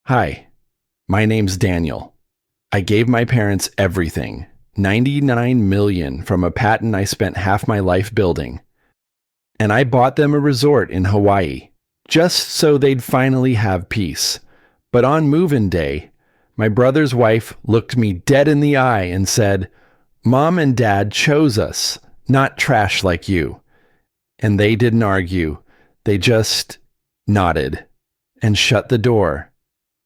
Hi, my name's Daniel. I gave my parents everything, 99 million from a patent I spent half my life building. And I bought them a resort in Hawaii, just so they'd finally have peace. But on move-in day, my brother's wife looked me dead in the eye and said, "Mom and Dad chose us, not trash like you." And they didn't argue. They just nodded and shut the door.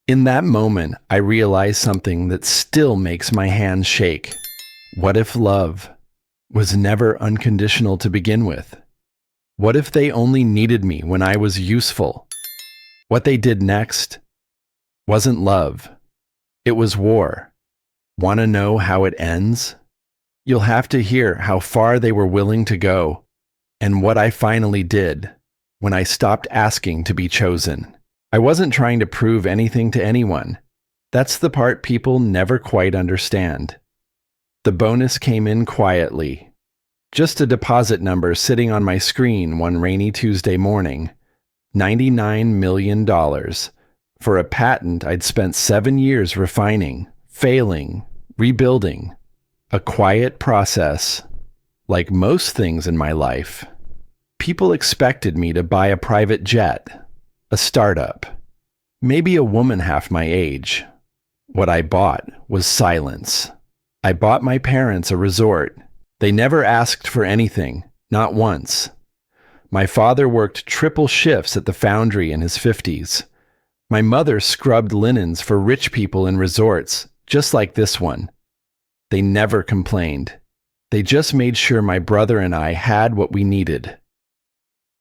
In that moment, I realized something that still makes my hands shake. What if love was never unconditional to begin with? What if they only needed me when I was useful? What they did next wasn't love. It was war. Want to know how it ends? You'll have to hear how far they were willing to go and what I finally did when I stopped asking to be chosen. I wasn't trying to prove anything to anyone. That's the part people never quite understand. The bonus came in quietly. Just a deposit number sitting on my screen one rainy Tuesday morning. $99 million for a patent I'd spent 7 years refining, failing, rebuilding. A quiet process. Like most things in my life, people expected me to buy a private jet. A startup. Maybe a woman half my age. What I bought was silence. I bought my parents a resort. They never asked for anything, not once. My father worked triple shifts at the foundry in his 50s. My mother scrubbed linens for rich people in resorts, just like this one. They never complained. They just made sure my brother and I had what we needed.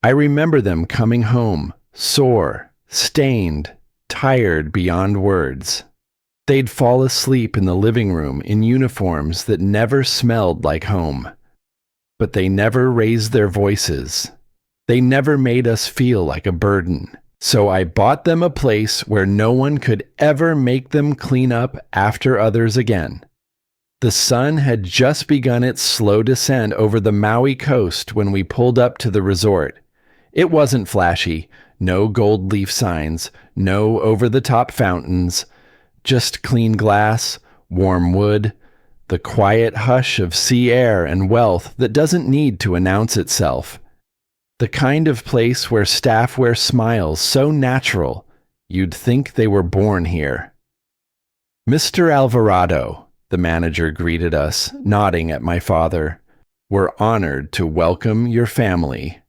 I remember them coming home, sore, stained, tired beyond words. They'd fall asleep in the living room in uniforms that never smelled like home. But they never raised their voices. They never made us feel like a burden. So I bought them a place where no one could ever make them clean up after others again. The sun had just begun its slow descent over the Maui coast when we pulled up to the resort. It wasn't flashy. No gold leaf signs, no over-the-top fountains, just clean glass, warm wood, the quiet hush of sea air and wealth that doesn't need to announce itself. The kind of place where staff wear smiles so natural, you'd think they were born here. "Mr. Alvarado," the manager greeted us, nodding at my father. "We're honored to welcome your family."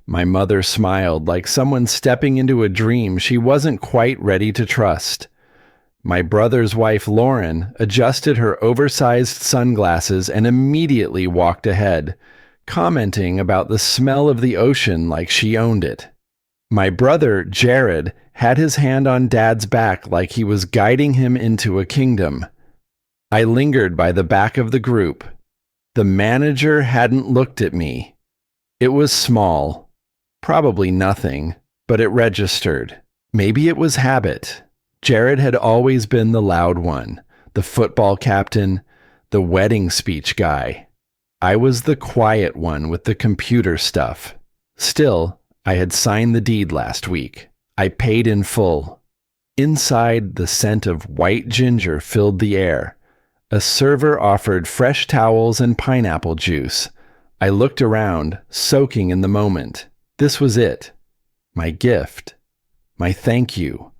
My mother smiled like someone stepping into a dream she wasn't quite ready to trust. My brother's wife, Lauren, adjusted her oversized sunglasses and immediately walked ahead, commenting about the smell of the ocean like she owned it. My brother, Jared, had his hand on Dad's back like he was guiding him into a kingdom. I lingered by the back of the group. The manager hadn't looked at me. It was small. Probably nothing, but it registered. Maybe it was habit. Jared had always been the loud one, the football captain, the wedding speech guy. I was the quiet one with the computer stuff. Still, I had signed the deed last week. I paid in full. Inside, the scent of white ginger filled the air. A server offered fresh towels and pineapple juice. I looked around, soaking in the moment. This was it. My gift. My thank you.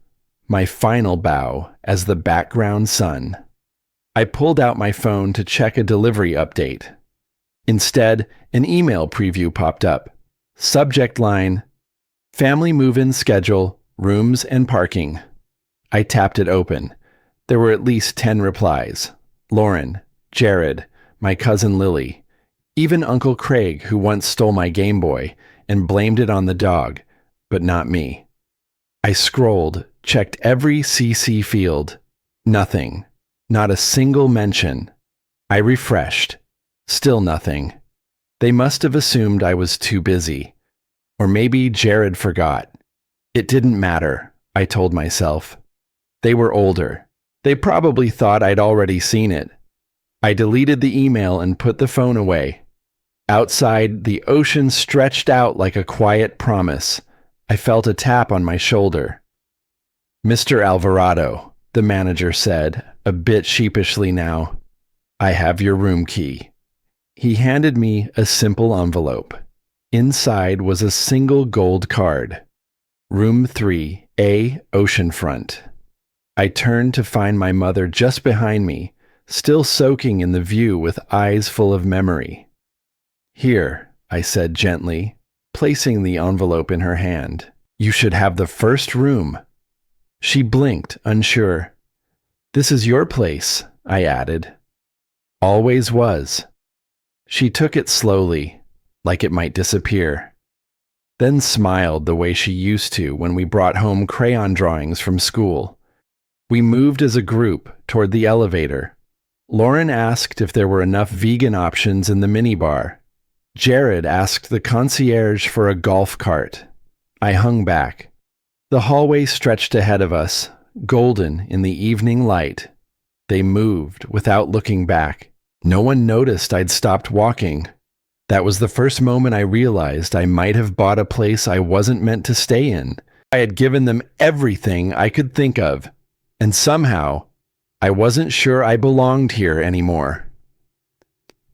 My final bow as the background sun. I pulled out my phone to check a delivery update. Instead, an email preview popped up. Subject line, "Family move-in schedule, rooms and parking." I tapped it open. There were at least 10 replies. Lauren, Jared, my cousin Lily, even Uncle Craig, who once stole my Game Boy and blamed it on the dog, but not me. I scrolled, checked every CC field. Nothing. Not a single mention. I refreshed. Still nothing. They must have assumed I was too busy. Or maybe Jared forgot. It didn't matter, I told myself. They were older. They probably thought I'd already seen it. I deleted the email and put the phone away. Outside, the ocean stretched out like a quiet promise. I felt a tap on my shoulder. Mr. Alvarado, the manager said, a bit sheepishly now, I have your room key. He handed me a simple envelope. Inside was a single gold card. Room 3A, oceanfront. I turned to find my mother just behind me, still soaking in the view with eyes full of memory. Here, I said gently, placing the envelope in her hand. You should have the first room. She blinked, unsure. This is your place, I added. Always was. She took it slowly, like it might disappear, then smiled the way she used to when we brought home crayon drawings from school. We moved as a group toward the elevator. Lauren asked if there were enough vegan options in the minibar. Jared asked the concierge for a golf cart. I hung back. The hallway stretched ahead of us, golden in the evening light. They moved without looking back. No one noticed I'd stopped walking. That was the first moment I realized I might have bought a place I wasn't meant to stay in. I had given them everything I could think of, and somehow I wasn't sure I belonged here anymore.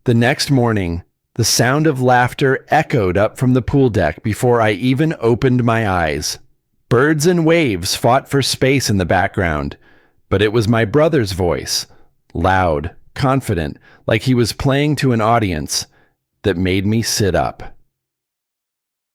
The next morning, the sound of laughter echoed up from the pool deck before I even opened my eyes. Birds and waves fought for space in the background, but it was my brother's voice, loud, confident, like he was playing to an audience, that made me sit up.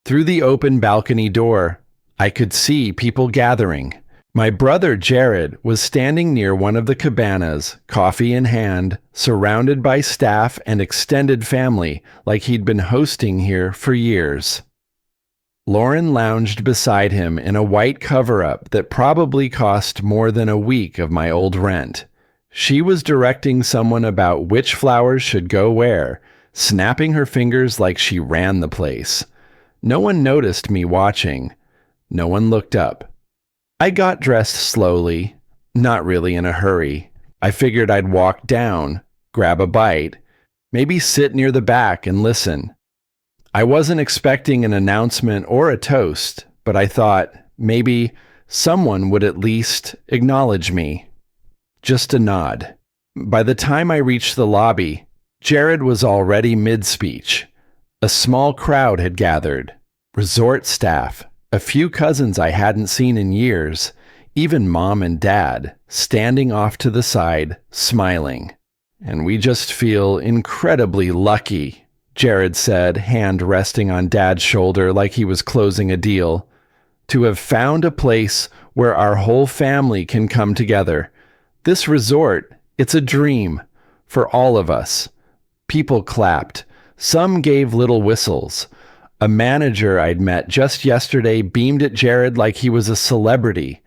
Through the open balcony door, I could see people gathering. My brother Jared was standing near one of the cabanas, coffee in hand, surrounded by staff and extended family like he'd been hosting here for years. Lauren lounged beside him in a white cover-up that probably cost more than a week of my old rent. She was directing someone about which flowers should go where, snapping her fingers like she ran the place. No one noticed me watching. No one looked up. I got dressed slowly, not really in a hurry. I figured I'd walk down, grab a bite, maybe sit near the back and listen. I wasn't expecting an announcement or a toast, but I thought maybe someone would at least acknowledge me. Just a nod. By the time I reached the lobby, Jared was already mid-speech. A small crowd had gathered. Resort staff, a few cousins I hadn't seen in years, even mom and dad, standing off to the side, smiling. And we just feel incredibly lucky, Jared said, hand resting on Dad's shoulder like he was closing a deal, to have found a place where our whole family can come together. This resort, it's a dream for all of us. People clapped. Some gave little whistles. A manager I'd met just yesterday beamed at Jared like he was a celebrity.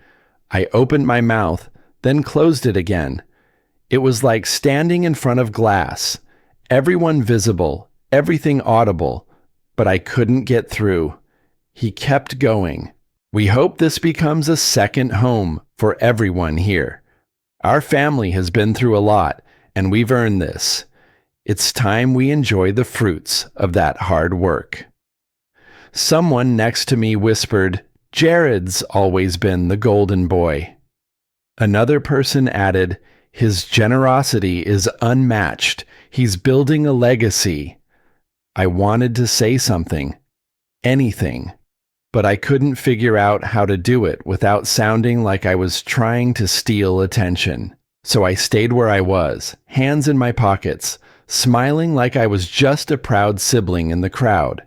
I opened my mouth, then closed it again. It was like standing in front of glass. Everyone visible, everything audible, but I couldn't get through. He kept going. We hope this becomes a second home for everyone here. Our family has been through a lot, and we've earned this. It's time we enjoy the fruits of that hard work. Someone next to me whispered, Jared's always been the golden boy. Another person added, his generosity is unmatched. He's building a legacy. I wanted to say something, anything, but I couldn't figure out how to do it without sounding like I was trying to steal attention. So I stayed where I was, hands in my pockets, smiling like I was just a proud sibling in the crowd.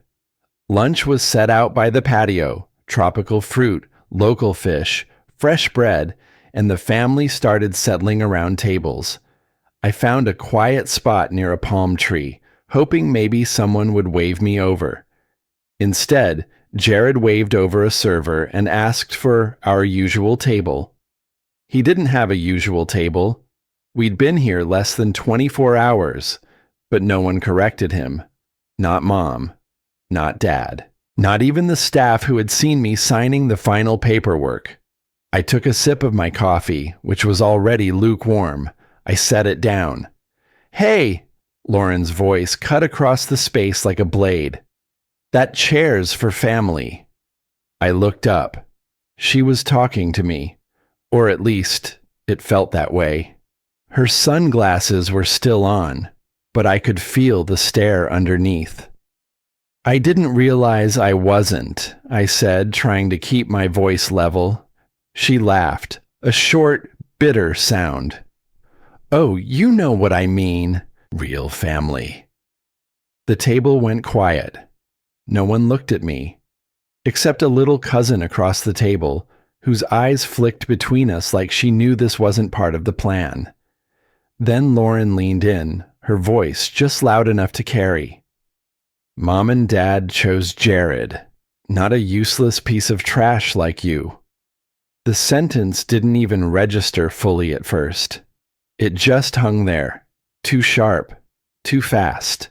Lunch was set out by the patio, tropical fruit, local fish, fresh bread, and the family started settling around tables. I found a quiet spot near a palm tree, hoping maybe someone would wave me over. Instead, Jared waved over a server and asked for our usual table. He didn't have a usual table. We'd been here less than 24 hours, but no one corrected him. Not Mom. Not Dad. Not even the staff who had seen me signing the final paperwork. I took a sip of my coffee, which was already lukewarm. I set it down. Hey! Lauren's voice cut across the space like a blade. That chair's for family. I looked up. She was talking to me. Or at least, it felt that way. Her sunglasses were still on, but I could feel the stare underneath. I didn't realize I wasn't, I said, trying to keep my voice level. She laughed, a short, bitter sound. Oh, you know what I mean. Real family. The table went quiet. No one looked at me, except a little cousin across the table, whose eyes flicked between us like she knew this wasn't part of the plan. Then Lauren leaned in, her voice just loud enough to carry. Mom and Dad chose Jared, not a useless piece of trash like you. The sentence didn't even register fully at first. It just hung there, too sharp, too fast,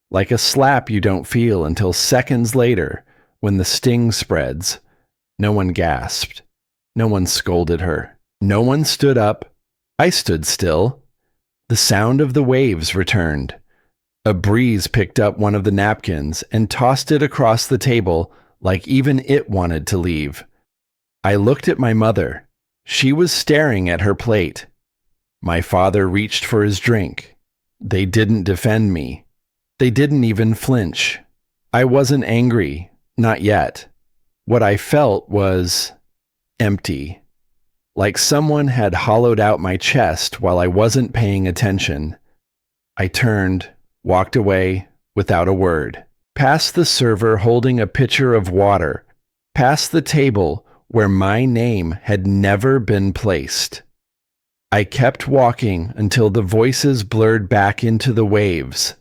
like a slap you don't feel until seconds later when the sting spreads. No one gasped. No one scolded her. No one stood up. I stood still. The sound of the waves returned. A breeze picked up one of the napkins and tossed it across the table like even it wanted to leave. I looked at my mother. She was staring at her plate. My father reached for his drink. They didn't defend me. They didn't even flinch. I wasn't angry, not yet. What I felt was empty, like someone had hollowed out my chest while I wasn't paying attention. I turned, walked away without a word, past the server holding a pitcher of water, past the table where my name had never been placed. I kept walking until the voices blurred back into the waves.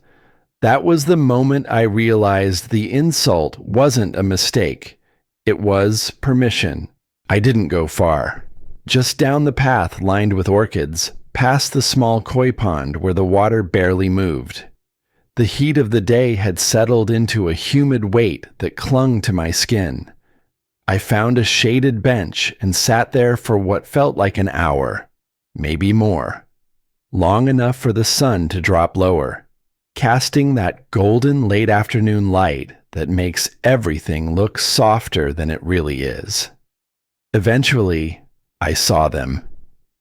That was the moment I realized the insult wasn't a mistake. It was permission. I didn't go far. Just down the path lined with orchids, past the small koi pond where the water barely moved. The heat of the day had settled into a humid weight that clung to my skin. I found a shaded bench and sat there for what felt like an hour, maybe more. Long enough for the sun to drop lower, casting that golden late afternoon light that makes everything look softer than it really is. Eventually, I saw them.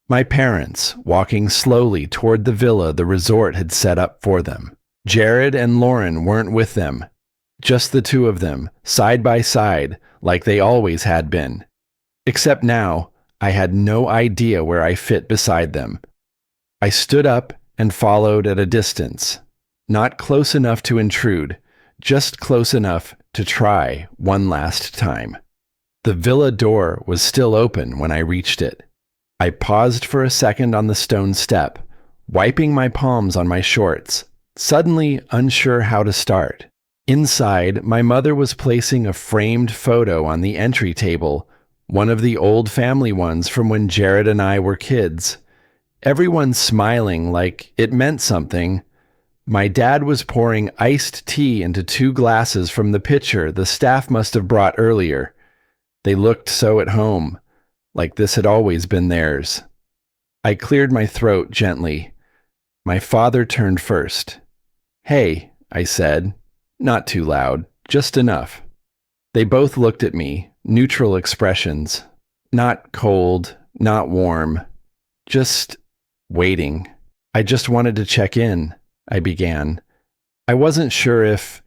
My parents, walking slowly toward the villa the resort had set up for them. Jared and Lauren weren't with them. Just the two of them, side by side, like they always had been. Except now, I had no idea where I fit beside them. I stood up and followed at a distance. Not close enough to intrude, just close enough to try one last time. The villa door was still open when I reached it. I paused for a second on the stone step, wiping my palms on my shorts, suddenly unsure how to start. Inside, my mother was placing a framed photo on the entry table, one of the old family ones from when Jared and I were kids. Everyone smiling like it meant something. My dad was pouring iced tea into 2 glasses from the pitcher the staff must have brought earlier. They looked so at home, like this had always been theirs. I cleared my throat gently. My father turned first. "Hey," I said, not too loud, just enough. They both looked at me, neutral expressions. Not cold, not warm, just waiting. "I just wanted to check in," I began. "I wasn't sure if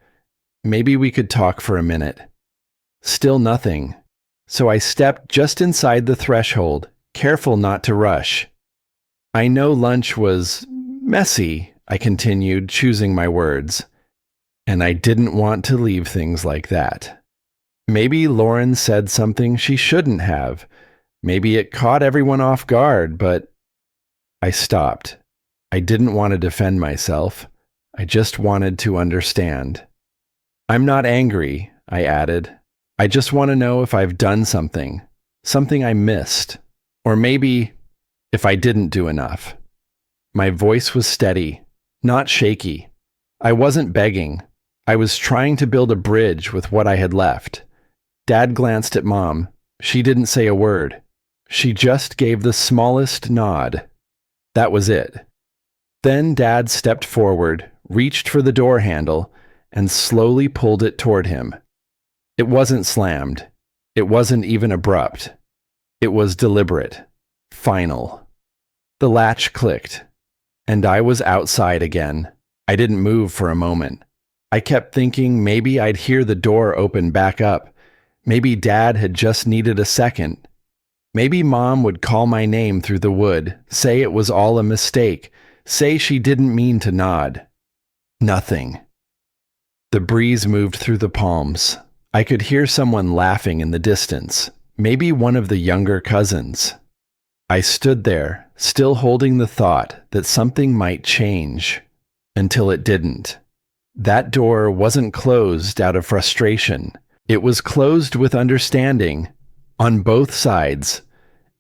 maybe we could talk for a minute." Still nothing. So I stepped just inside the threshold, careful not to rush. "I know lunch was messy," I continued, choosing my words. "And I didn't want to leave things like that. Maybe Lauren said something she shouldn't have. Maybe it caught everyone off guard, but..." I stopped. I didn't want to defend myself. I just wanted to understand. "I'm not angry," I added. "I just want to know if I've done something I missed, or maybe if I didn't do enough." My voice was steady, not shaky. I wasn't begging. I was trying to build a bridge with what I had left. Dad glanced at Mom. She didn't say a word. She just gave the smallest nod. That was it. Then Dad stepped forward, reached for the door handle, and slowly pulled it toward him. It wasn't slammed. It wasn't even abrupt. It was deliberate, final. The latch clicked, and I was outside again. I didn't move for a moment. I kept thinking maybe I'd hear the door open back up. Maybe Dad had just needed a second. Maybe Mom would call my name through the wood, say it was all a mistake, say she didn't mean to nod. Nothing. The breeze moved through the palms. I could hear someone laughing in the distance, maybe one of the younger cousins. I stood there, still holding the thought that something might change, until it didn't. That door wasn't closed out of frustration. It was closed with understanding, on both sides.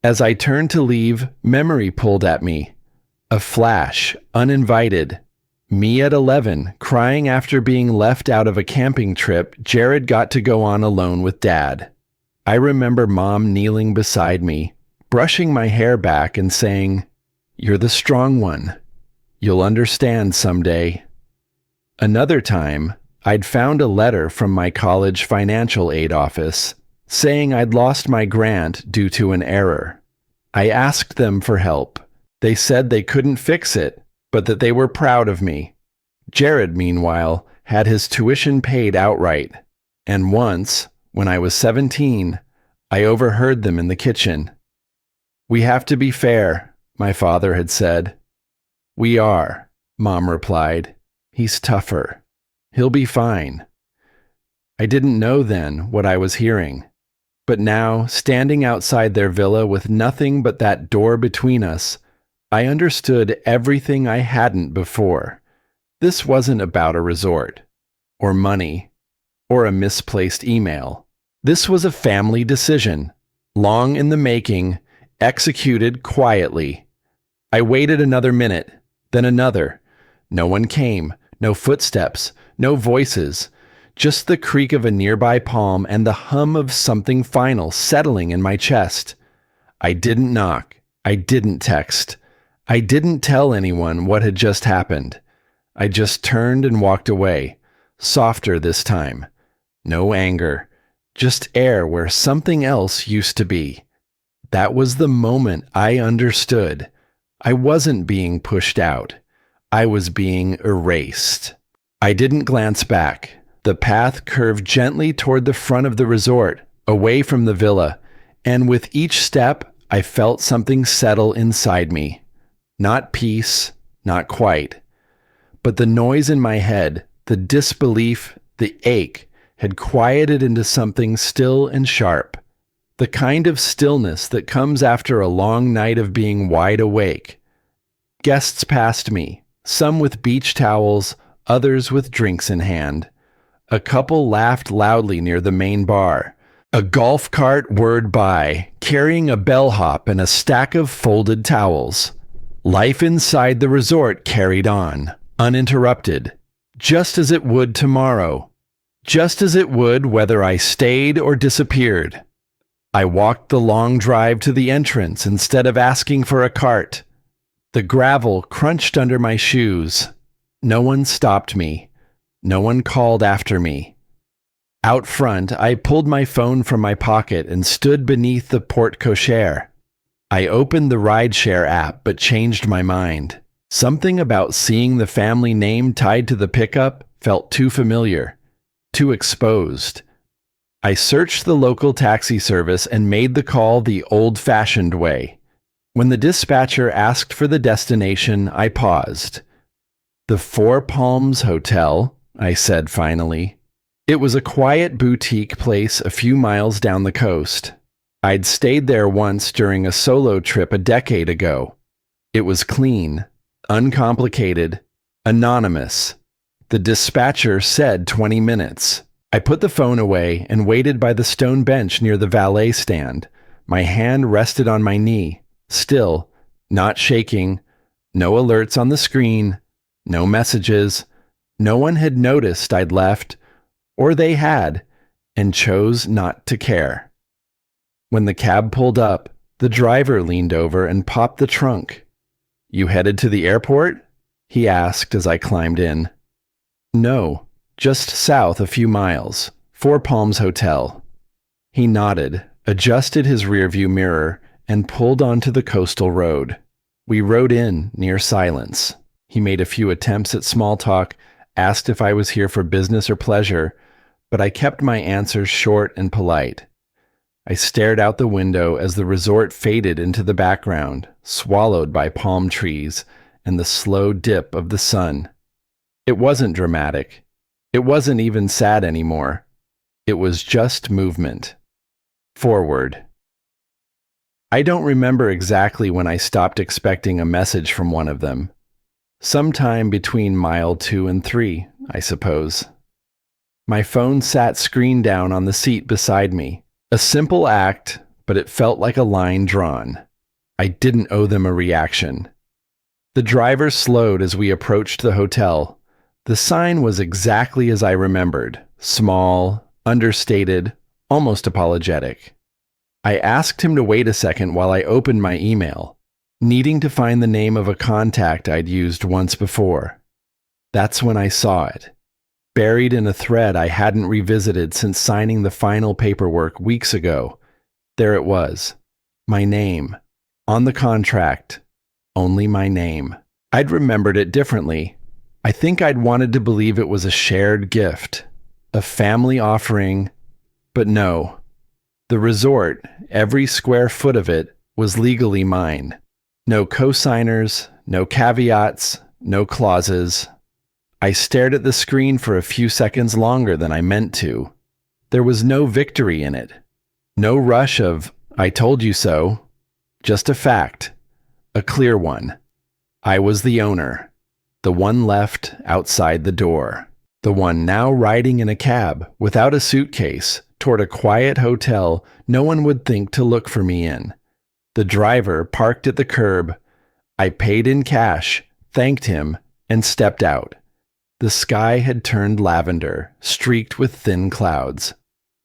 As I turned to leave, memory pulled at me. A flash, uninvited. Me at 11, crying after being left out of a camping trip Jared got to go on alone with Dad. I remember Mom kneeling beside me, brushing my hair back and saying, "You're the strong one. You'll understand someday." Another time, I'd found a letter from my college financial aid office saying I'd lost my grant due to an error. I asked them for help. They said they couldn't fix it, but that they were proud of me. Jared, meanwhile, had his tuition paid outright. And once, when I was 17, I overheard them in the kitchen. "We have to be fair," my father had said. "We are," Mom replied. "He's tougher. He'll be fine." I didn't know then what I was hearing. But now, standing outside their villa with nothing but that door between us, I understood everything I hadn't before. This wasn't about a resort, or money, or a misplaced email. This was a family decision, long in the making, executed quietly. I waited another minute, then another. No one came, no footsteps, no voices, just the creak of a nearby palm and the hum of something final settling in my chest. I didn't knock. I didn't text. I didn't tell anyone what had just happened. I just turned and walked away, softer this time. No anger, just air where something else used to be. That was the moment I understood. I wasn't being pushed out. I was being erased. I didn't glance back. The path curved gently toward the front of the resort, away from the villa, and with each step, I felt something settle inside me. Not peace, not quite. But the noise in my head, the disbelief, the ache, had quieted into something still and sharp. The kind of stillness that comes after a long night of being wide awake. Guests passed me, some with beach towels, others with drinks in hand. A couple laughed loudly near the main bar. A golf cart whirred by, carrying a bellhop and a stack of folded towels. Life inside the resort carried on, uninterrupted, just as it would tomorrow, just as it would whether I stayed or disappeared. I walked the long drive to the entrance instead of asking for a cart. The gravel crunched under my shoes. No one stopped me. No one called after me. Out front, I pulled my phone from my pocket and stood beneath the porte-cochere. I opened the rideshare app but changed my mind. Something about seeing the family name tied to the pickup felt too familiar, too exposed. I searched the local taxi service and made the call the old-fashioned way. When the dispatcher asked for the destination, I paused. "The Four Palms Hotel," I said finally. It was a quiet boutique place a few miles down the coast. I'd stayed there once during a solo trip a decade ago. It was clean, uncomplicated, anonymous. The dispatcher said 20 minutes. I put the phone away and waited by the stone bench near the valet stand. My hand rested on my knee, still, not shaking, no alerts on the screen, no messages. No one had noticed I'd left, or they had, and chose not to care. When the cab pulled up, the driver leaned over and popped the trunk. "You headed to the airport?" he asked as I climbed in. "No, just south a few miles, Four Palms Hotel." He nodded, adjusted his rearview mirror, and pulled onto the coastal road. We rode in near silence. He made a few attempts at small talk, asked if I was here for business or pleasure, but I kept my answers short and polite. I stared out the window as the resort faded into the background, swallowed by palm trees and the slow dip of the sun. It wasn't dramatic. It wasn't even sad anymore. It was just movement. Forward. I don't remember exactly when I stopped expecting a message from one of them. Sometime between mile 2 and 3, I suppose. My phone sat screen down on the seat beside me. A simple act, but it felt like a line drawn. I didn't owe them a reaction. The driver slowed as we approached the hotel. The sign was exactly as I remembered. Small, understated, almost apologetic. I asked him to wait a second while I opened my email, needing to find the name of a contact I'd used once before. That's when I saw it. Buried in a thread I hadn't revisited since signing the final paperwork weeks ago. There it was. My name. On the contract. Only my name. I'd remembered it differently. I think I'd wanted to believe it was a shared gift. A family offering. But no. The resort, every square foot of it, was legally mine. No cosigners, no caveats, no clauses. I stared at the screen for a few seconds longer than I meant to. There was no victory in it. No rush of, I told you so. Just a fact. A clear one. I was the owner. The one left outside the door. The one now riding in a cab, without a suitcase, toward a quiet hotel no one would think to look for me in. The driver parked at the curb. I paid in cash, thanked him, and stepped out. The sky had turned lavender, streaked with thin clouds.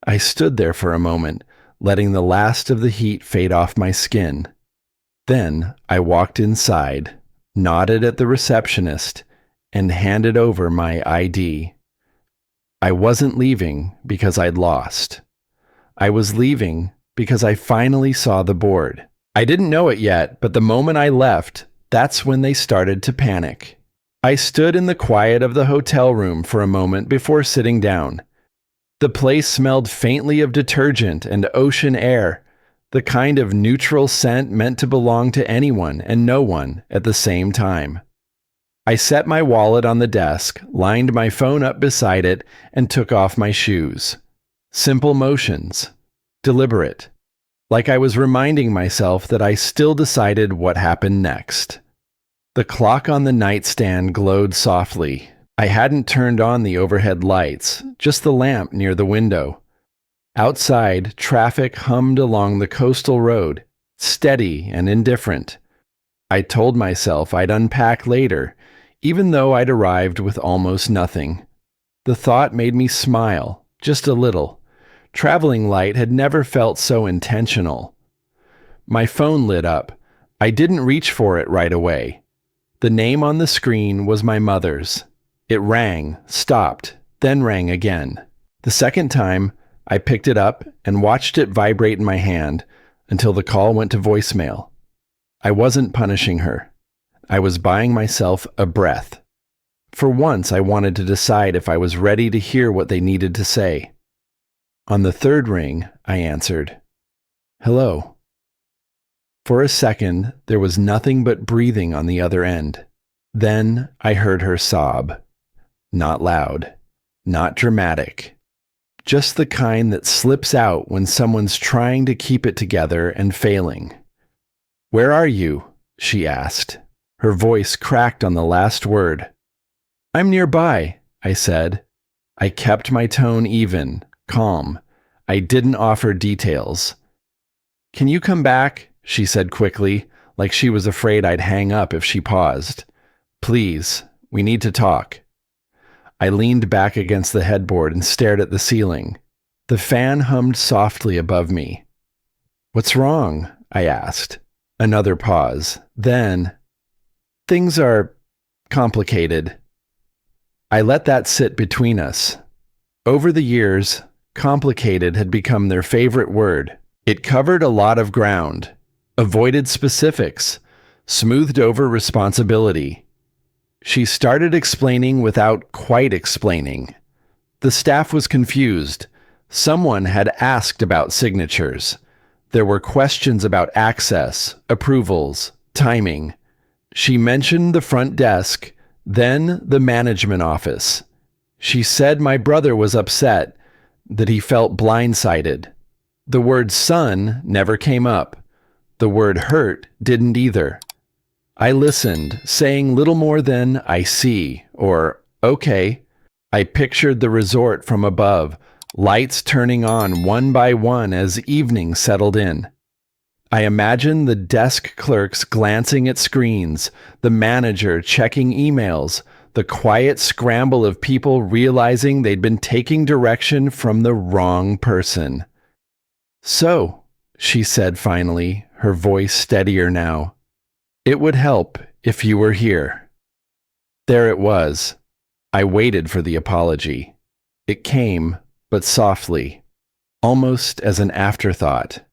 I stood there for a moment, letting the last of the heat fade off my skin. Then I walked inside, nodded at the receptionist, and handed over my ID. I wasn't leaving because I'd lost. I was leaving because I finally saw the board. I didn't know it yet, but the moment I left, that's when they started to panic. I stood in the quiet of the hotel room for a moment before sitting down. The place smelled faintly of detergent and ocean air, the kind of neutral scent meant to belong to anyone and no one at the same time. I set my wallet on the desk, lined my phone up beside it, and took off my shoes. Simple motions. Deliberate. Like I was reminding myself that I still decided what happened next. The clock on the nightstand glowed softly. I hadn't turned on the overhead lights, just the lamp near the window. Outside, traffic hummed along the coastal road, steady and indifferent. I told myself I'd unpack later, even though I'd arrived with almost nothing. The thought made me smile, just a little. Traveling light had never felt so intentional. My phone lit up. I didn't reach for it right away. The name on the screen was my mother's. It rang, stopped, then rang again. The second time, I picked it up and watched it vibrate in my hand until the call went to voicemail. I wasn't punishing her. I was buying myself a breath. For once, I wanted to decide if I was ready to hear what they needed to say. On the third ring, I answered, "Hello." For a second, there was nothing but breathing on the other end. Then I heard her sob. Not loud, not dramatic. Just the kind that slips out when someone's trying to keep it together and failing. "Where are you?" she asked. Her voice cracked on the last word. "I'm nearby," I said. I kept my tone even, calm. I didn't offer details. "Can you come back?" she said quickly, like she was afraid I'd hang up if she paused. "Please, we need to talk." I leaned back against the headboard and stared at the ceiling. The fan hummed softly above me. "What's wrong?" I asked. Another pause. Then, "Things are complicated." I let that sit between us. Over the years, complicated had become their favorite word. It covered a lot of ground. avoided specifics, smoothed over responsibility. She started explaining without quite explaining. The staff was confused. Someone had asked about signatures. There were questions about access, approvals, timing. She mentioned the front desk, then the management office. She said my brother was upset, that he felt blindsided. The word son never came up. The word hurt didn't either. I listened, saying little more than "I see" or "okay." I pictured the resort from above, lights turning on one by one as evening settled in. I imagined the desk clerks glancing at screens, the manager checking emails, the quiet scramble of people realizing they'd been taking direction from the wrong person. "So," she said finally, her voice steadier now, "it would help if you were here." There it was. I waited for the apology. It came, but softly, almost as an afterthought.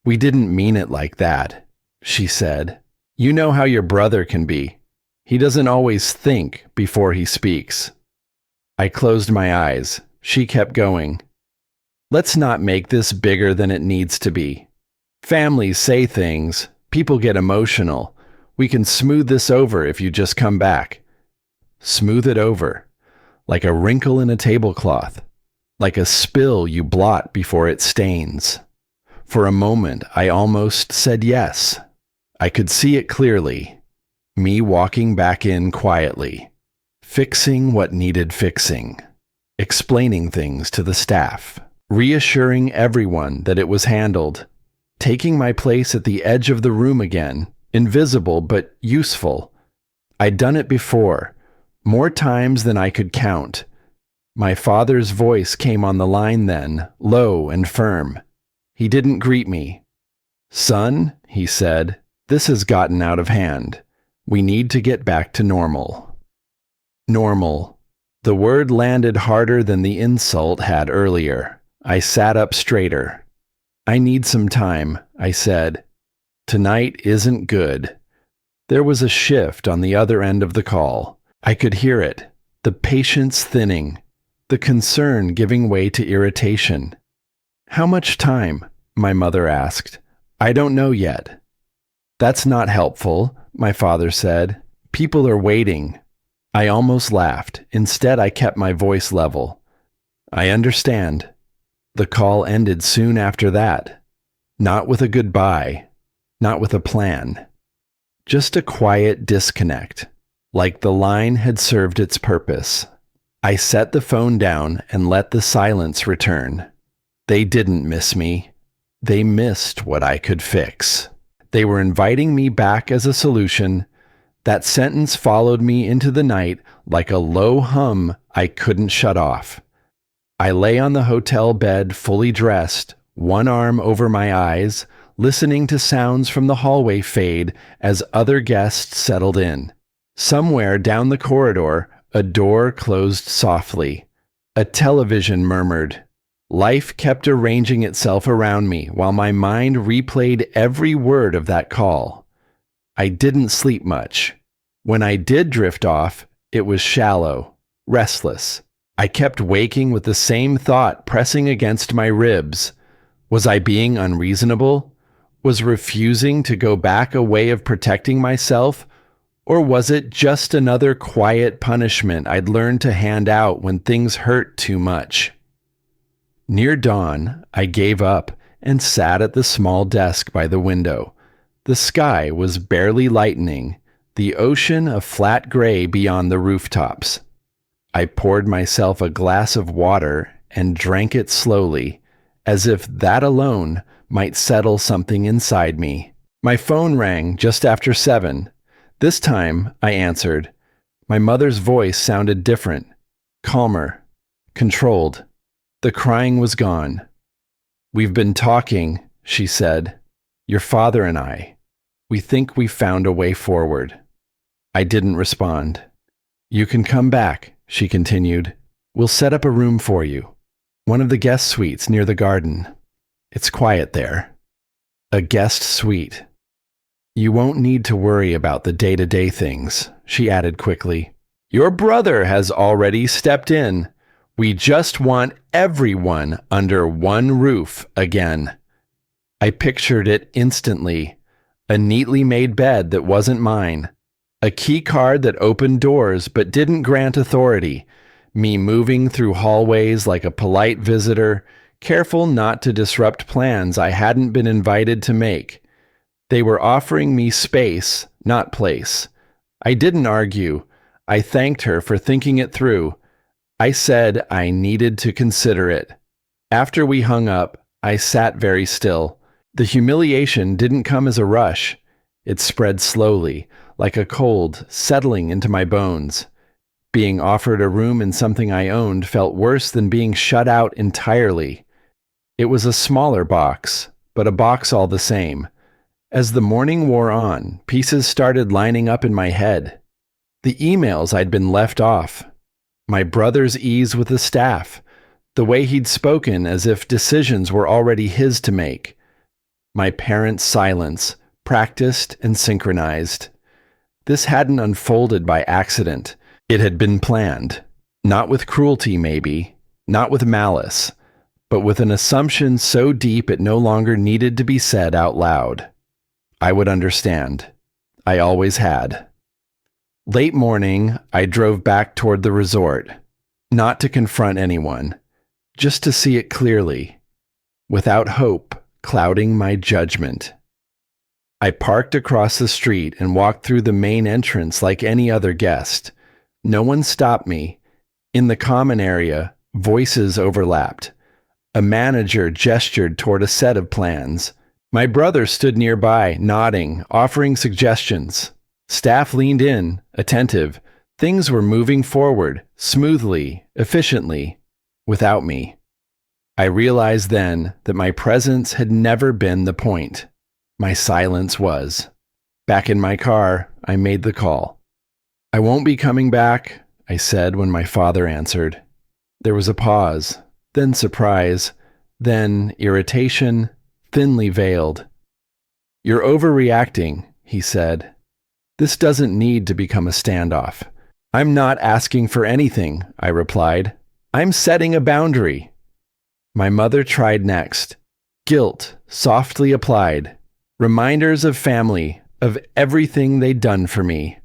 "We didn't mean it like that," she said. "You know how your brother can be. He doesn't always think before he speaks." I closed my eyes. She kept going. "Let's not make this bigger than it needs to be. Families say things. People get emotional. We can smooth this over if you just come back." Smooth it over, like a wrinkle in a tablecloth, like a spill you blot before it stains. For a moment, I almost said yes. I could see it clearly. Me walking back in quietly, fixing what needed fixing, explaining things to the staff, reassuring everyone that it was handled, taking my place at the edge of the room again, invisible but useful. I'd done it before, more times than I could count. My father's voice came on the line then, low and firm. He didn't greet me. "Son," he said, "this has gotten out of hand. We need to get back to normal." Normal. The word landed harder than the insult had earlier. I sat up straighter. "I need some time," I said. "Tonight isn't good." There was a shift on the other end of the call. I could hear it, the patience thinning, the concern giving way to irritation. "How much time?" my mother asked. "I don't know yet." "That's not helpful," my father said. "People are waiting." I almost laughed. Instead, I kept my voice level. "I understand." The call ended soon after that. Not with a goodbye, not with a plan. Just a quiet disconnect, like the line had served its purpose. I set the phone down and let the silence return. They didn't miss me. They missed what I could fix. They were inviting me back as a solution. That sentence followed me into the night like a low hum I couldn't shut off. I lay on the hotel bed fully dressed, one arm over my eyes, listening to sounds from the hallway fade as other guests settled in. Somewhere down the corridor, a door closed softly. A television murmured. Life kept arranging itself around me while my mind replayed every word of that call. I didn't sleep much. When I did drift off, it was shallow, restless. I kept waking with the same thought pressing against my ribs. Was I being unreasonable? Was refusing to go back a way of protecting myself? Or was it just another quiet punishment I'd learned to hand out when things hurt too much? Near dawn, I gave up and sat at the small desk by the window. The sky was barely lightening, the ocean a flat gray beyond the rooftops. I poured myself a glass of water and drank it slowly, as if that alone might settle something inside me. My phone rang just after 7. This time, I answered. My mother's voice sounded different, calmer, controlled. The crying was gone. "We've been talking," she said. "Your father and I. We think we've found a way forward." I didn't respond. "You can come back," she continued. "We'll set up a room for you. One of the guest suites near the garden. It's quiet there." A guest suite. You won't need to worry about the day-to-day things, she added quickly. Your brother has already stepped in. We just want everyone under one roof again. I pictured it instantly. A neatly made bed that wasn't mine. A key card that opened doors but didn't grant authority. Me moving through hallways like a polite visitor, careful not to disrupt plans I hadn't been invited to make. They were offering me space, not place. I didn't argue. I thanked her for thinking it through. I said I needed to consider it. After we hung up, I sat very still. The humiliation didn't come as a rush. It spread slowly, like a cold, settling into my bones. Being offered a room in something I owned felt worse than being shut out entirely. It was a smaller box, but a box all the same. As the morning wore on, pieces started lining up in my head. The emails I'd been left off. My brother's ease with the staff. The way he'd spoken as if decisions were already his to make. My parents' silence, practiced and synchronized. This hadn't unfolded by accident. It had been planned. Not with cruelty, maybe. Not with malice. But with an assumption so deep it no longer needed to be said out loud. I would understand. I always had. Late morning, I drove back toward the resort. Not to confront anyone. Just to see it clearly. Without hope clouding my judgment. I parked across the street and walked through the main entrance like any other guest. No one stopped me. In the common area, voices overlapped. A manager gestured toward a set of plans. My brother stood nearby, nodding, offering suggestions. Staff leaned in, attentive. Things were moving forward, smoothly, efficiently, without me. I realized then that my presence had never been the point. My silence was. Back in my car, I made the call. I won't be coming back, I said when my father answered. There was a pause, then surprise, then irritation, thinly veiled. You're overreacting, he said. This doesn't need to become a standoff. I'm not asking for anything, I replied. I'm setting a boundary. My mother tried next. Guilt, softly applied. Reminders of family, of everything they'd done for me.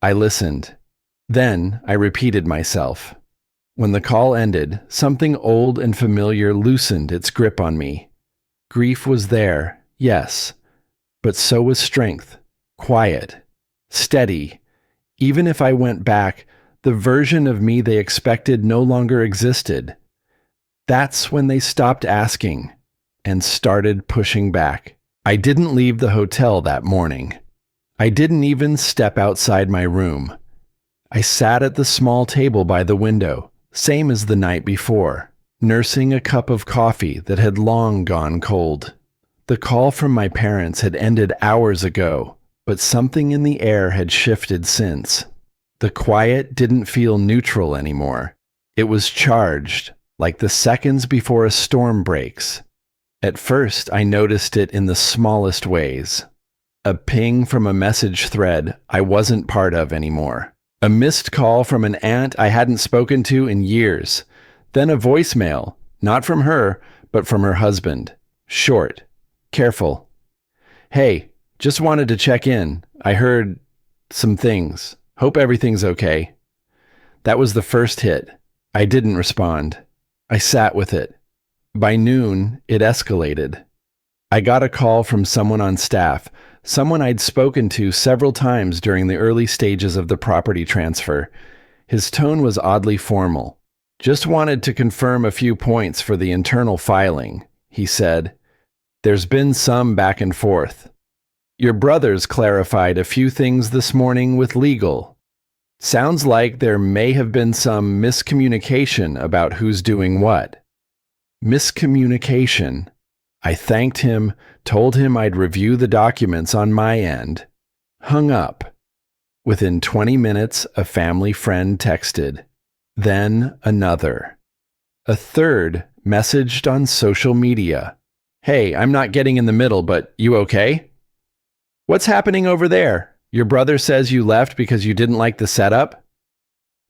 I listened. Then I repeated myself. When the call ended, something old and familiar loosened its grip on me. Grief was there, yes, but so was strength, quiet, steady. Even if I went back, the version of me they expected no longer existed. That's when they stopped asking and started pushing back. I didn't leave the hotel that morning. I didn't even step outside my room. I sat at the small table by the window, same as the night before, nursing a cup of coffee that had long gone cold. The call from my parents had ended hours ago, but something in the air had shifted since. The quiet didn't feel neutral anymore. It was charged, like the seconds before a storm breaks. At first, I noticed it in the smallest ways. A ping from a message thread I wasn't part of anymore. A missed call from an aunt I hadn't spoken to in years. Then a voicemail, not from her, but from her husband. Short, careful. Hey, just wanted to check in. I heard some things. Hope everything's okay. That was the first hit. I didn't respond. I sat with it. By noon, it escalated. I got a call from someone on staff, someone I'd spoken to several times during the early stages of the property transfer. His tone was oddly formal. Just wanted to confirm a few points for the internal filing, he said. There's been some back and forth. Your brothers clarified a few things this morning with legal. Sounds like there may have been some miscommunication about who's doing what. Miscommunication. I thanked him, told him I'd review the documents on my end. Hung up. Within 20 minutes, a family friend texted. Then another. A third messaged on social media. Hey, I'm not getting in the middle, but you okay? What's happening over there? Your brother says you left because you didn't like the setup?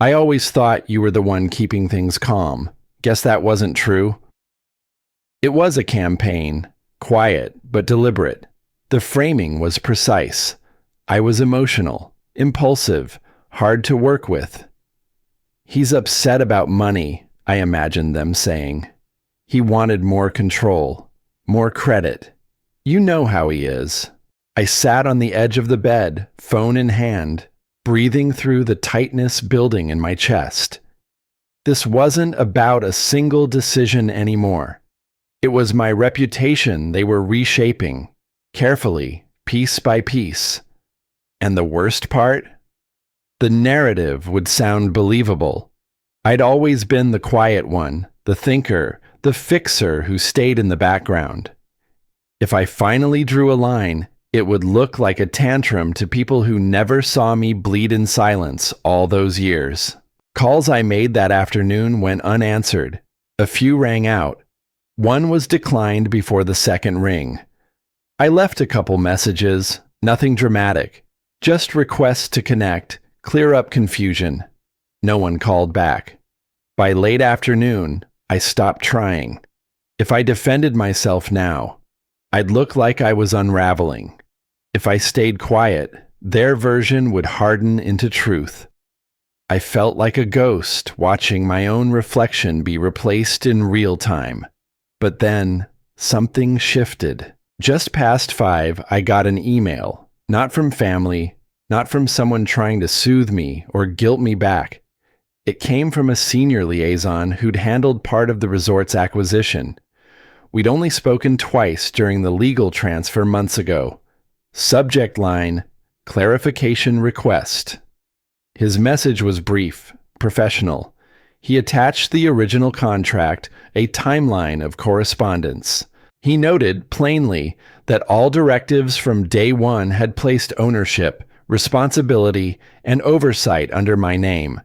I always thought you were the one keeping things calm. Guess that wasn't true. It was a campaign, quiet but deliberate. The framing was precise. I was emotional, impulsive, hard to work with. He's upset about money, I imagined them saying. He wanted more control, more credit. You know how he is. I sat on the edge of the bed, phone in hand, breathing through the tightness building in my chest. This wasn't about a single decision anymore. It was my reputation they were reshaping, carefully, piece by piece. And the worst part? The narrative would sound believable. I'd always been the quiet one, the thinker, the fixer who stayed in the background. If I finally drew a line, it would look like a tantrum to people who never saw me bleed in silence all those years. Calls I made that afternoon went unanswered. A few rang out. One was declined before the second ring. I left a couple messages, nothing dramatic, just requests to connect, clear up confusion. No one called back. By late afternoon, I stopped trying. If I defended myself now, I'd look like I was unraveling. If I stayed quiet, their version would harden into truth. I felt like a ghost watching my own reflection be replaced in real time. But then, something shifted. Just past 5, I got an email, not from family, not from someone trying to soothe me or guilt me back. It came from a senior liaison who'd handled part of the resort's acquisition. We'd only spoken twice during the legal transfer months ago. Subject line, clarification request. His message was brief, professional. He attached the original contract, a timeline of correspondence. He noted, plainly, that all directives from day one had placed ownership, responsibility, and oversight under my name,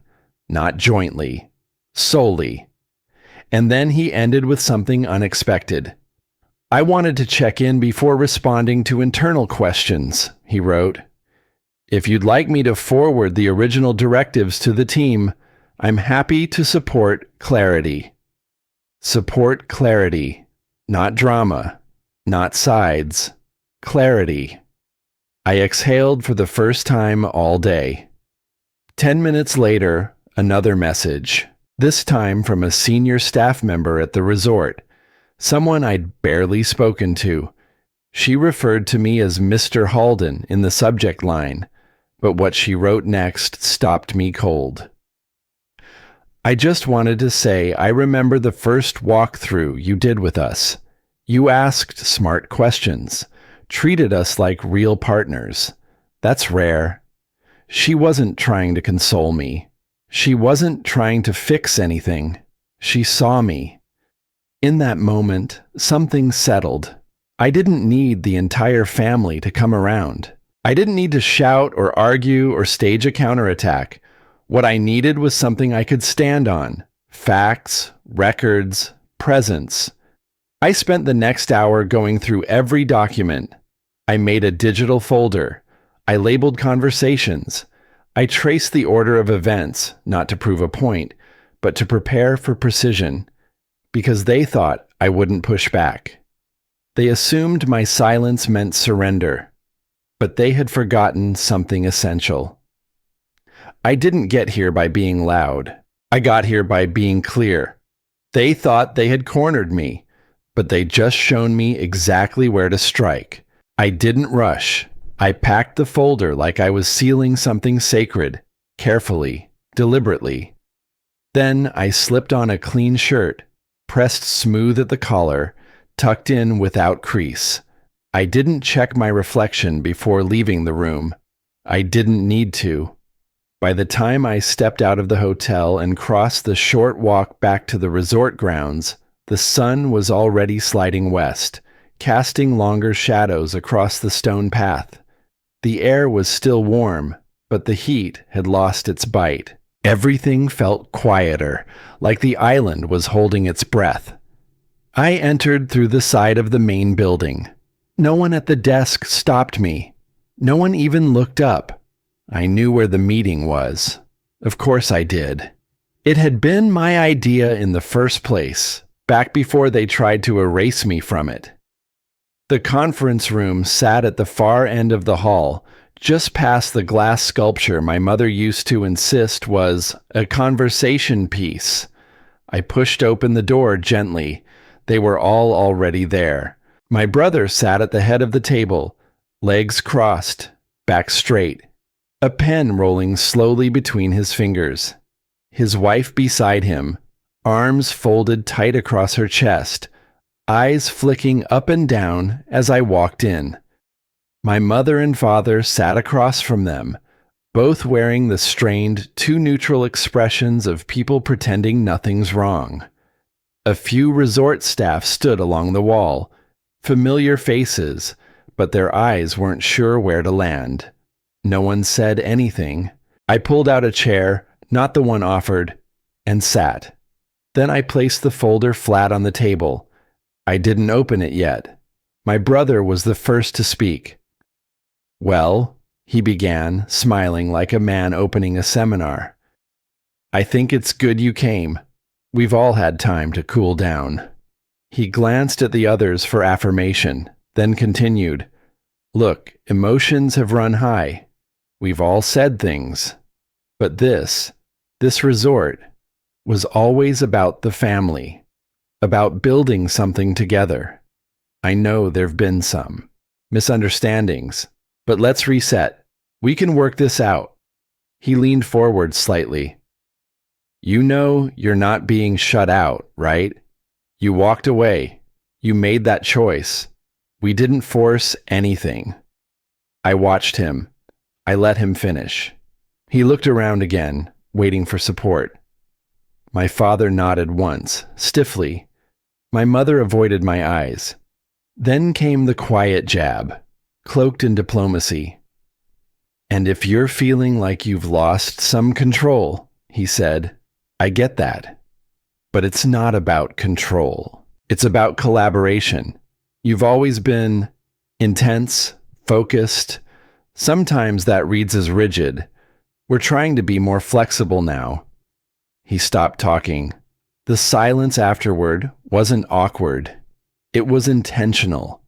not jointly, solely. And then he ended with something unexpected. I wanted to check in before responding to internal questions, he wrote. If you'd like me to forward the original directives to the team, I'm happy to support clarity. Support clarity, not drama, not sides, clarity. I exhaled for the first time all day. 10 minutes later, another message, this time from a senior staff member at the resort, someone I'd barely spoken to. She referred to me as Mr. Halden in the subject line, but what she wrote next stopped me cold. I just wanted to say I remember the first walkthrough you did with us. You asked smart questions, treated us like real partners. That's rare. She wasn't trying to console me. She wasn't trying to fix anything. She saw me. In that moment, something settled. I didn't need the entire family to come around. I didn't need to shout or argue or stage a counterattack. What I needed was something I could stand on. Facts, records, presence. I spent the next hour going through every document. I made a digital folder. I labeled conversations. I traced the order of events, not to prove a point, but to prepare for precision, because they thought I wouldn't push back. They assumed my silence meant surrender, but they had forgotten something essential. I didn't get here by being loud. I got here by being clear. They thought they had cornered me, but they'd just shown me exactly where to strike. I didn't rush. I packed the folder like I was sealing something sacred, carefully, deliberately. Then I slipped on a clean shirt, pressed smooth at the collar, tucked in without crease. I didn't check my reflection before leaving the room. I didn't need to. By the time I stepped out of the hotel and crossed the short walk back to the resort grounds, the sun was already sliding west, casting longer shadows across the stone path. The air was still warm, but the heat had lost its bite. Everything felt quieter, like the island was holding its breath. I entered through the side of the main building. No one at the desk stopped me. No one even looked up. I knew where the meeting was. Of course I did. It had been my idea in the first place, back before they tried to erase me from it. The conference room sat at the far end of the hall, just past the glass sculpture my mother used to insist was a conversation piece. I pushed open the door gently. They were all already there. My brother sat at the head of the table, legs crossed, back straight, a pen rolling slowly between his fingers. His wife beside him, arms folded tight across her chest, eyes flicking up and down as I walked in. My mother and father sat across from them, both wearing the strained, too neutral expressions of people pretending nothing's wrong. A few resort staff stood along the wall, familiar faces, but their eyes weren't sure where to land. No one said anything. I pulled out a chair, not the one offered, and sat. Then I placed the folder flat on the table. I didn't open it yet. My brother was the first to speak. "Well," he began, smiling like a man opening a seminar. "I think it's good you came. We've all had time to cool down." He glanced at the others for affirmation, then continued, "Look, emotions have run high. We've all said things. But this resort, was always about the family, about building something together. I know there've been some misunderstandings, but let's reset. We can work this out." He leaned forward slightly. "You know you're not being shut out, right? You walked away. You made that choice. We didn't force anything." I watched him. I let him finish. He looked around again, waiting for support. My father nodded once, stiffly. My mother avoided my eyes. Then came the quiet jab, cloaked in diplomacy. "And if you're feeling like you've lost some control," he said, "I get that. But it's not about control. It's about collaboration. You've always been intense, focused. Sometimes that reads as rigid. We're trying to be more flexible now." He stopped talking. The silence afterward wasn't awkward. It was intentional.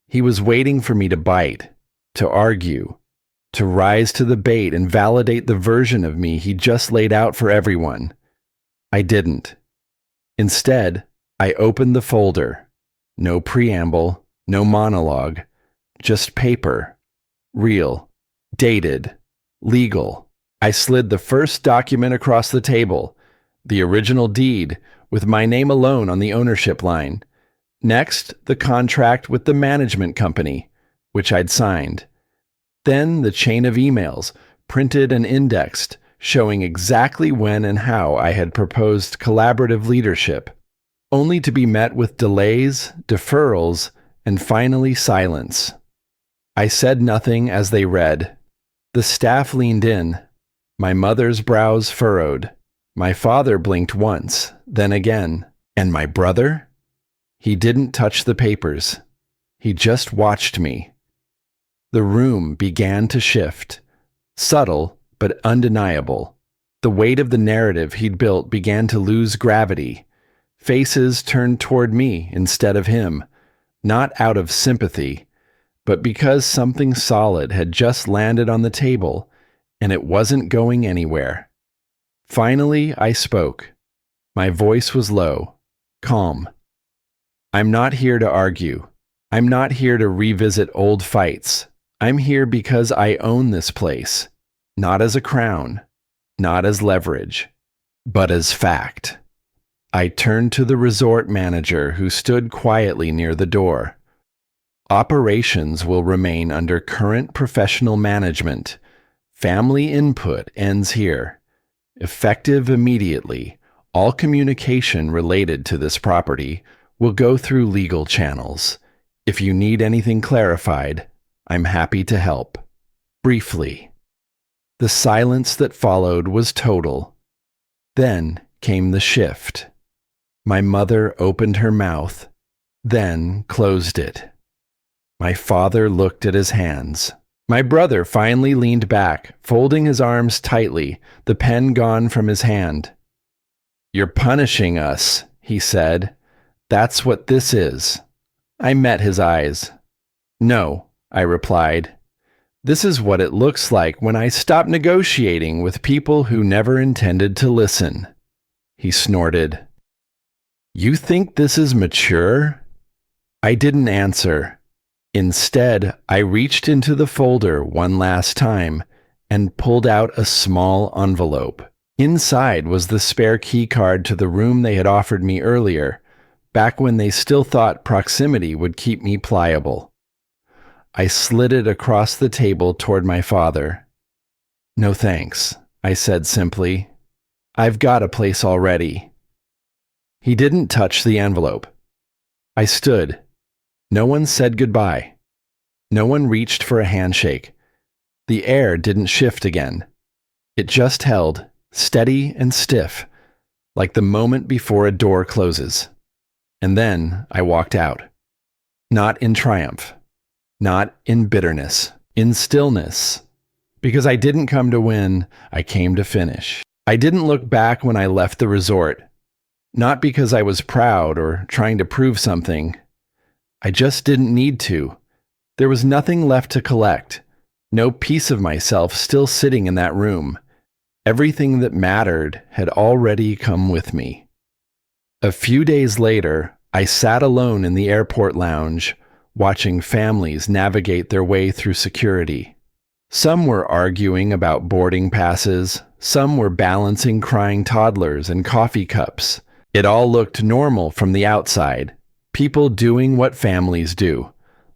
He was waiting for me to bite, to argue, to rise to the bait and validate the version of me he just laid out for everyone. I didn't. Instead, I opened the folder. No preamble, no monologue, just paper. Real, dated, legal. I slid the first document across the table, the original deed, with my name alone on the ownership line. Next, the contract with the management company, which I'd signed. Then the chain of emails, printed and indexed, showing exactly when and how I had proposed collaborative leadership, only to be met with delays, deferrals, and finally silence. I said nothing as they read. The staff leaned in. My mother's brows furrowed. My father blinked once, then again. And my brother? He didn't touch the papers. He just watched me. The room began to shift. Subtle, but undeniable. The weight of the narrative he'd built began to lose gravity. Faces turned toward me instead of him, not out of sympathy, but because something solid had just landed on the table, and it wasn't going anywhere. Finally, I spoke. My voice was low, calm. "I'm not here to argue. I'm not here to revisit old fights. I'm here because I own this place, not as a crown, not as leverage, but as fact." I turned to the resort manager who stood quietly near the door. "Operations will remain under current professional management. Family input ends here. Effective immediately, all communication related to this property will go through legal channels. If you need anything clarified, I'm happy to help." Briefly. The silence that followed was total. Then came the shift. My mother opened her mouth, then closed it. My father looked at his hands. My brother finally leaned back, folding his arms tightly, the pen gone from his hand. "You're punishing us," he said. "That's what this is." I met his eyes. "No," I replied. "This is what it looks like when I stop negotiating with people who never intended to listen." He snorted. "You think this is mature?" I didn't answer. Instead, I reached into the folder one last time and pulled out a small envelope. Inside was the spare key card to the room they had offered me earlier, back when they still thought proximity would keep me pliable. I slid it across the table toward my father. "No thanks," I said simply. "I've got a place already." He didn't touch the envelope. I stood. No one said goodbye. No one reached for a handshake. The air didn't shift again. It just held, steady and stiff, like the moment before a door closes. And then I walked out. Not in triumph. Not in bitterness. In stillness. Because I didn't come to win, I came to finish. I didn't look back when I left the resort. Not because I was proud or trying to prove something. I just didn't need to. There was nothing left to collect. No piece of myself still sitting in that room. Everything that mattered had already come with me. A few days later, I sat alone in the airport lounge, watching families navigate their way through security. Some were arguing about boarding passes. Some were balancing crying toddlers and coffee cups. It all looked normal from the outside. People doing what families do,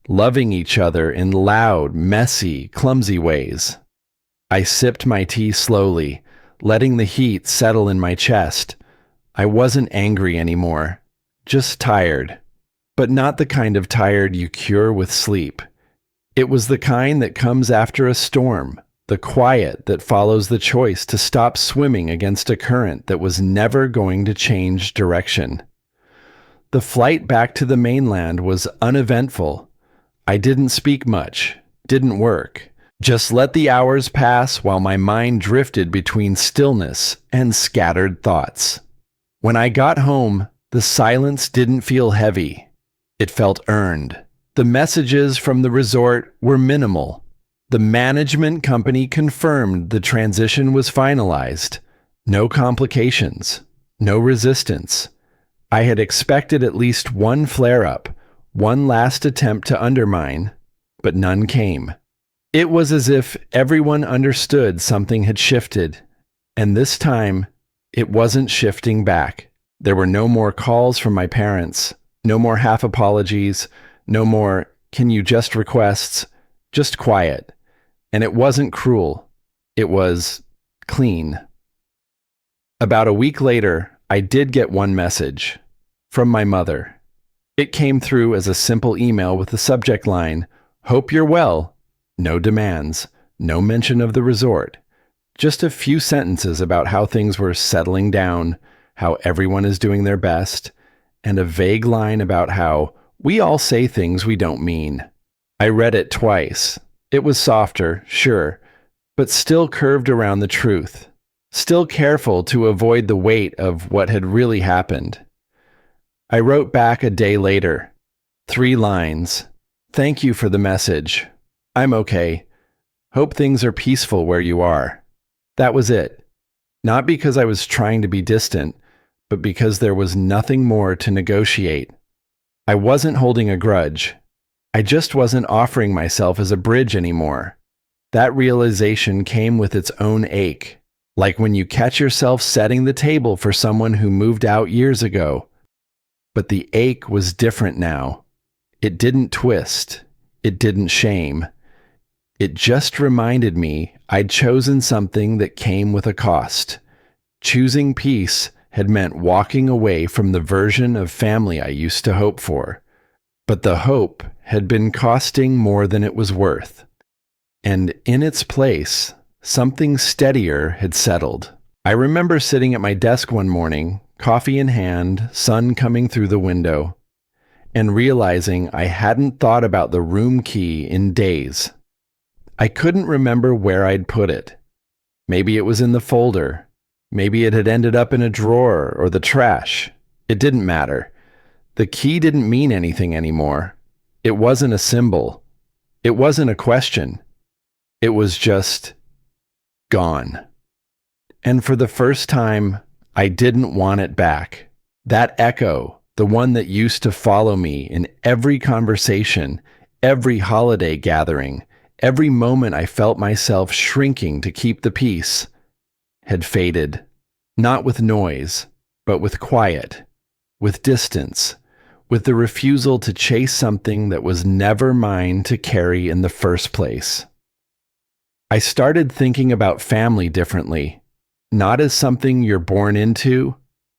loving each other in loud, messy, clumsy ways. I sipped my tea slowly, letting the heat settle in my chest. I wasn't angry anymore, just tired. But not the kind of tired you cure with sleep. It was the kind that comes after a storm, the quiet that follows the choice to stop swimming against a current that was never going to change direction. The flight back to the mainland was uneventful. I didn't speak much, didn't work, just let the hours pass while my mind drifted between stillness and scattered thoughts. When I got home, the silence didn't feel heavy. It felt earned. The messages from the resort were minimal. The management company confirmed the transition was finalized. No complications, no resistance. I had expected at least one flare-up, one last attempt to undermine, but none came. It was as if everyone understood something had shifted, and this time, it wasn't shifting back. There were no more calls from my parents, no more half apologies, no more "can you just" requests, just quiet. And it wasn't cruel. It was clean. About a week later, I did get one message from my mother. It came through as a simple email with the subject line, "Hope you're well." No demands, no mention of the resort. Just a few sentences about how things were settling down, how everyone is doing their best, and a vague line about how we all say things we don't mean. I read it twice. It was softer, sure, but still curved around the truth. Still careful to avoid the weight of what had really happened. I wrote back a day later. 3 lines. "Thank you for the message. I'm okay. Hope things are peaceful where you are." That was it. Not because I was trying to be distant, but because there was nothing more to negotiate. I wasn't holding a grudge. I just wasn't offering myself as a bridge anymore. That realization came with its own ache, like when you catch yourself setting the table for someone who moved out years ago. But the ache was different now. It didn't twist. It didn't shame. It just reminded me I'd chosen something that came with a cost. Choosing peace had meant walking away from the version of family I used to hope for. But the hope had been costing more than it was worth. And in its place, something steadier had settled. I remember sitting at my desk one morning, coffee in hand, sun coming through the window. and realizing I hadn't thought about the room key in days. I couldn't remember where I'd put it. Maybe it was in the folder. Maybe it had ended up in a drawer or the trash. It didn't matter. The key didn't mean anything anymore. It wasn't a symbol. It wasn't a question. It was just gone. And for the first time, I didn't want it back. That echo, the one that used to follow me in every conversation, every holiday gathering, every moment I felt myself shrinking to keep the peace, had faded, not with noise, but with quiet, with distance, with the refusal to chase something that was never mine to carry in the first place. I started thinking about family differently, not as something you're born into,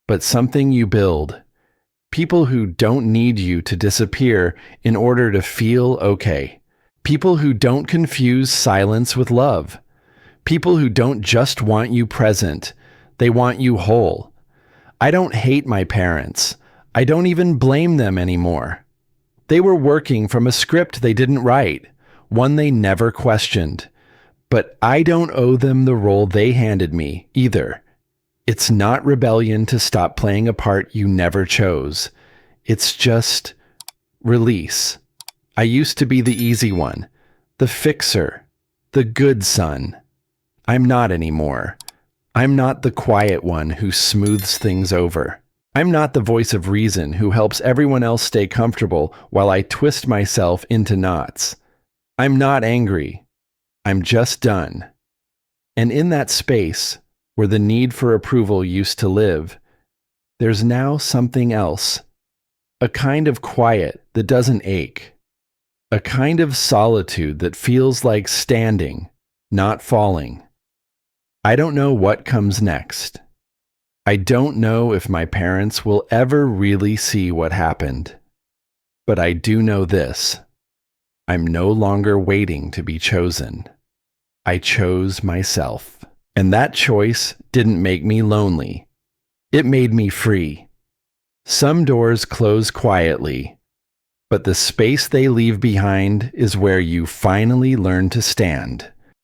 but something you build. People who don't need you to disappear in order to feel okay. People who don't confuse silence with love. People who don't just want you present, they want you whole. I don't hate my parents. I don't even blame them anymore. They were working from a script they didn't write, one they never questioned. But I don't owe them the role they handed me, either. It's not rebellion to stop playing a part you never chose. It's just release. I used to be the easy one, the fixer, the good son. I'm not anymore. I'm not the quiet one who smooths things over. I'm not the voice of reason who helps everyone else stay comfortable while I twist myself into knots. I'm not angry. I'm just done. And in that space, where the need for approval used to live, there's now something else. A kind of quiet that doesn't ache. A kind of solitude that feels like standing, not falling. I don't know what comes next. I don't know if my parents will ever really see what happened. But I do know this. I'm no longer waiting to be chosen. I chose myself. And that choice didn't make me lonely. It made me free. Some doors close quietly, but the space they leave behind is where you finally learn to stand.